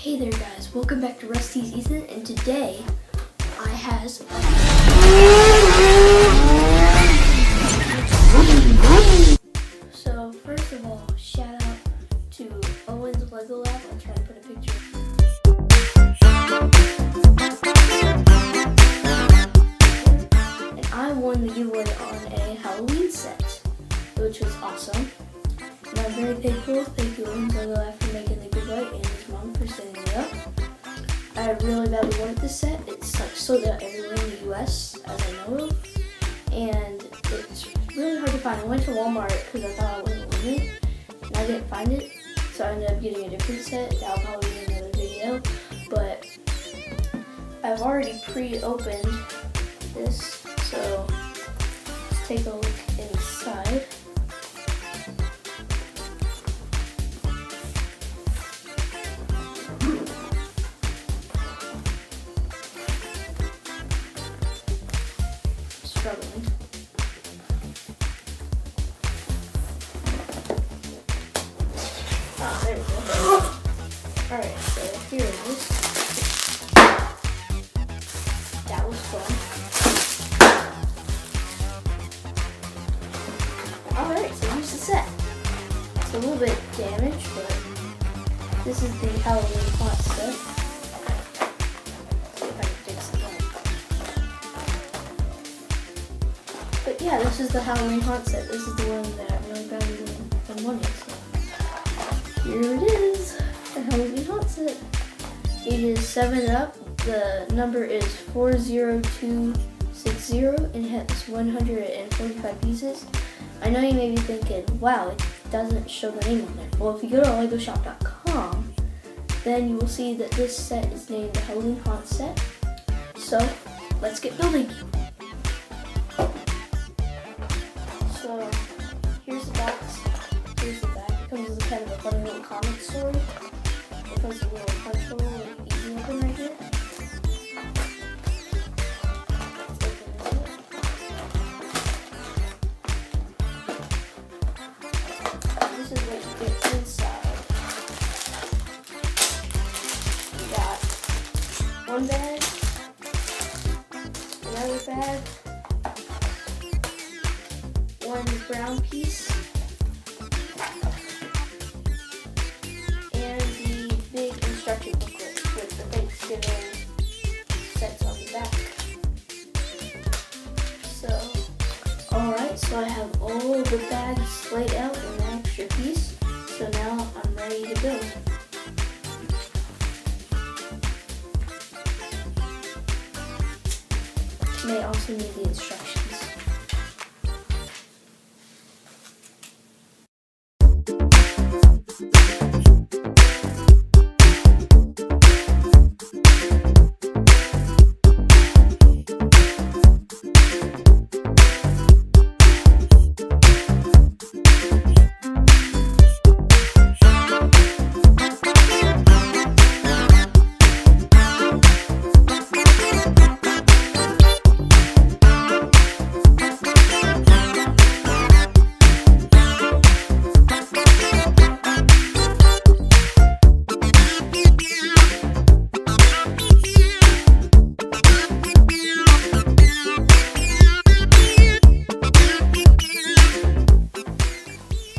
Hey there guys, welcome back to Rusty's Ethan, and today I has So first of all, shout out to Owen's Lego Lab. I'll try to put a picture. And I won the giveaway on a Halloween set, which was awesome. And I'm very thankful. Thank you Owen's Lego Lab for making the giveaway and his mom for setting it up. I really badly wanted this set. It's like sold out everywhere in the US, as I know of, and it's really hard to find. I went to Walmart because I thought I wasn't winning it, and I didn't find it, so I ended up getting a different set. That'll probably be another video, but I've already pre-opened this, so let's take a look inside. Struggling. Ah, there we go. Alright, so here it is. That was fun. Alright, so here's the set. It's a little bit damaged, but this is the Halloween hot set. See if I can fix it up. But yeah, this is the Halloween hot set. This is the one that I really badly wanted. So here it is, the Halloween hot set. Ages 7 up. The number is 40260 and it has 145 pieces. I know you may be thinking, wow, it doesn't show the name on there. Well, if you go to legoshop.com, then you will see that this set is named the Halloween hot set. So let's get building. So here's the box, here's the back. It comes with a kind of a funny little comic story. It comes with a little punch hole and easy open right here. This is what you get inside. You got one bag, another bag, one brown piece, and the big instruction booklet with the Thanksgiving sets on the back. So, alright, so I have all the bags laid out in an extra piece. So now I'm ready to build. You may also need the instructions.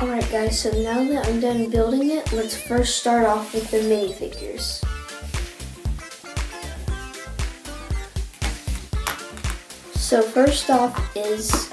Alright guys, so now that I'm done building it, let's first start off with the minifigures. So first off is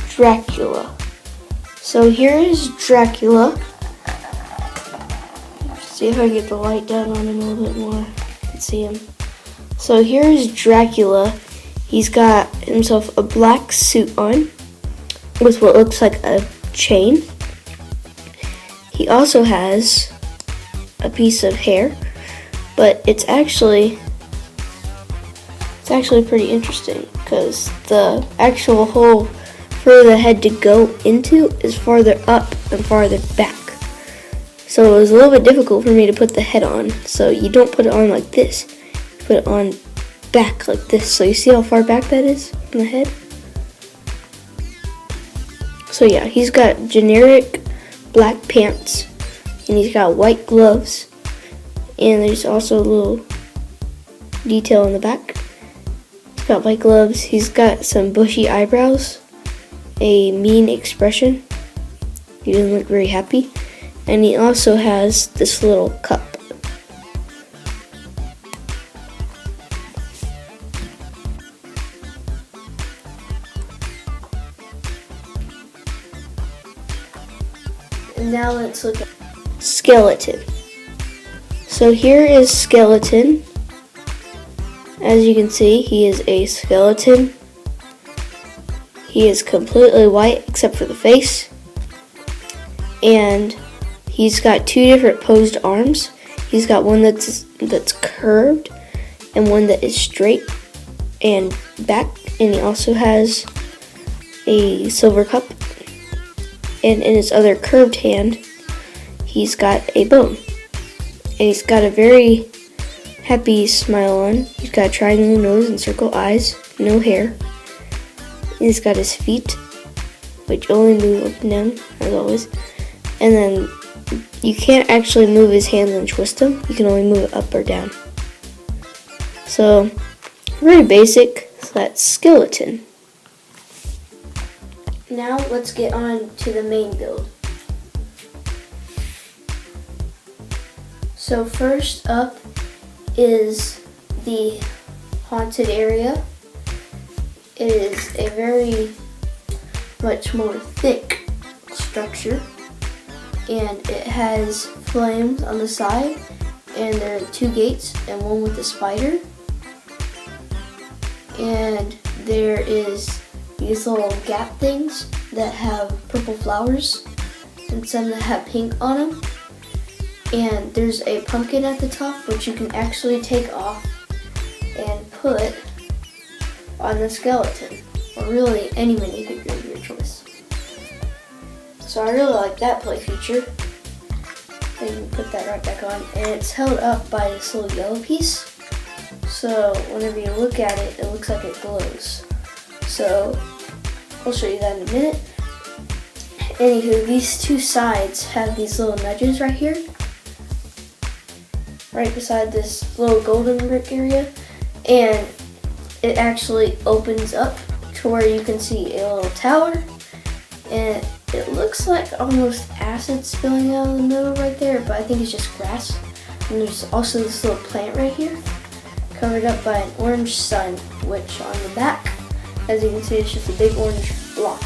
Dracula. So here is Dracula. See if I can get the light down on him a little bit more. You can see him. So here is Dracula. He's got himself a black suit on with what looks like a chain. He also has a piece of hair, but it's actually pretty interesting because the actual hole for the head to go into is farther up and farther back. So it was a little bit difficult for me to put the head on. So you don't put it on like this. You put it on back like this. So you see how far back that is from the head? So yeah, he's got generic black pants, and he's got white gloves, And there's also a little detail in the back. He's got white gloves. He's got some bushy eyebrows, a mean expression. He doesn't look very happy. And he also has this little cup. And now let's look at Skeleton. So here is Skeleton. As you can see, he is a skeleton. He is completely white except for the face. And he's got two different posed arms. He's got one that's curved and one that is straight and back. And he also has a silver cup. And in his other curved hand, he's got a bone. And he's got a very happy smile on. He's got a triangle nose and circle eyes, no hair. He's got his feet, which only move up and down, as always. And then you can't actually move his hands and twist them. You can only move it up or down. So, very basic. So that's Skeleton. Now let's get on to the main build. So first up is the haunted area. It is a very much more thick structure, and it has flames on the side, and there are two gates and one with a spider, and there is these little gap things that have purple flowers and some that have pink on them. And there's a pumpkin at the top, which you can actually take off and put on the skeleton, or really any minifigure of your choice. So I really like that play feature. And you can put that right back on, and it's held up by this little yellow piece. So whenever you look at it, it looks like it glows. So I'll show you that in a minute. Anywho, these two sides have these little nudges right here, right beside this little golden brick area, and it actually opens up to where you can see a little tower, and it looks like almost acid spilling out of the middle right there, but I think it's just grass. And there's also this little plant right here, covered up by an orange sun, which on the back, as you can see, it's just a big orange block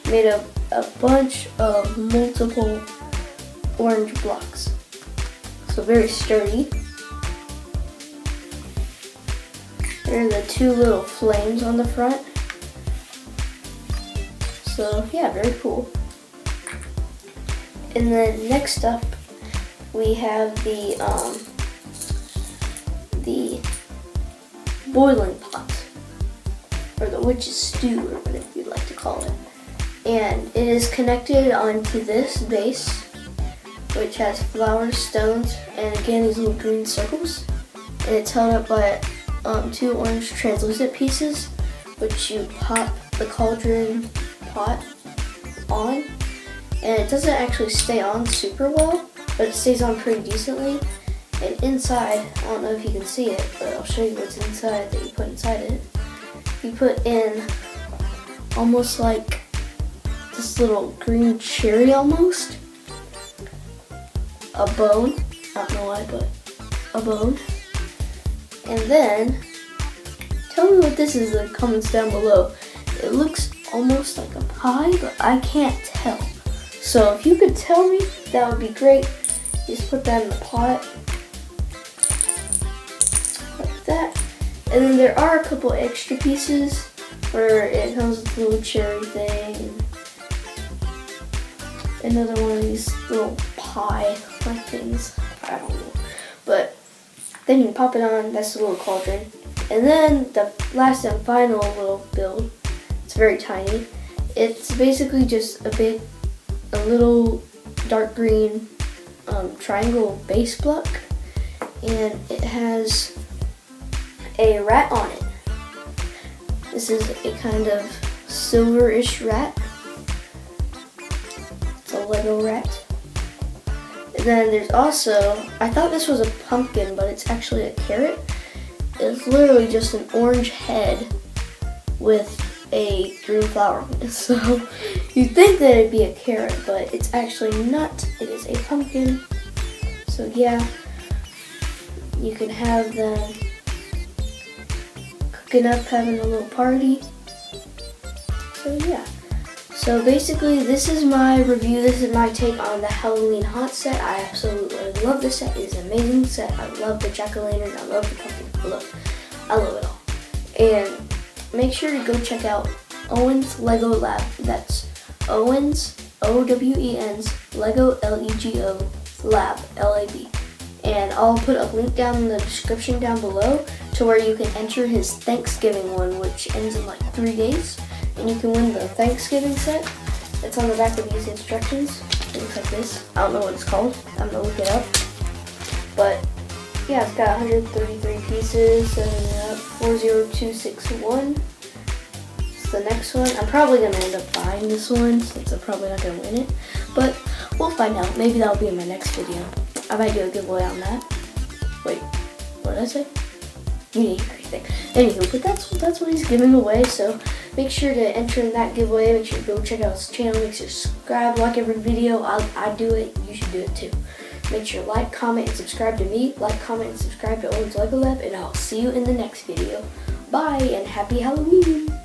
made of a bunch of multiple orange blocks. So very sturdy. There are the two little flames on the front. So yeah, very cool. And then next up, we have the boiling pot, or the witch's stew, or whatever you'd like to call it. And it is connected onto this base, which has flowers, stones, and again these little green circles. And it's held up by two orange translucent pieces, which you pop the cauldron pot on. And it doesn't actually stay on super well, but it stays on pretty decently. And inside, I don't know if you can see it, but I'll show you what's inside that you put inside it. You put in almost like this little green cherry almost. A bone, I don't know why, but a bone. And then, tell me what this is in the comments down below. It looks almost like a pie, but I can't tell. So if you could tell me, that would be great. Just put that in the pot, like that. And then there are a couple extra pieces where it comes with a little cherry thing. Another one of these little pie-like things. I don't know. But then you can pop it on. That's the little cauldron. And then the last and final little build. It's very tiny. It's basically just a little dark green triangle base block. And it has a rat on it. This is a kind of silverish rat. It's a Lego rat. And then there's also, I thought this was a pumpkin, but it's actually a carrot. It's literally just an orange head with a green flower on it. So you'd think that it'd be a carrot, but it's actually not. It is a pumpkin. So yeah, you can have them cooking up, having a little party. So yeah. So basically, this is my review. This is my take on the Halloween haunt set. I absolutely love this set. It is an amazing set. I love the jack-o'-lantern. I love the pumpkin. I love it all. And make sure to go check out Owen's Lego Lab. That's Owen's, Owen's, Lego, Lego Lab, Lab. And I'll put a link down in the description down below to where you can enter his Thanksgiving one, which ends in like 3 days. And you can win the Thanksgiving set. It's on the back of these instructions. It looks like this. I don't know what it's called. I'm gonna look it up. But yeah, it's got 133 pieces, 40261. It's the next one. I'm probably gonna end up buying this one since I'm probably not gonna win it. But we'll find out. Maybe that'll be in my next video. I might do a giveaway on that. Wait, what did I say? You need everything. Anywho, but that's what he's giving away. So make sure to enter in that giveaway. Make sure to go check out his channel. Make sure to subscribe, like every video. I do it. You should do it too. Make sure to like, comment, and subscribe to me. Like, comment, and subscribe to Owen's Lego Lab. And I'll see you in the next video. Bye, and happy Halloween.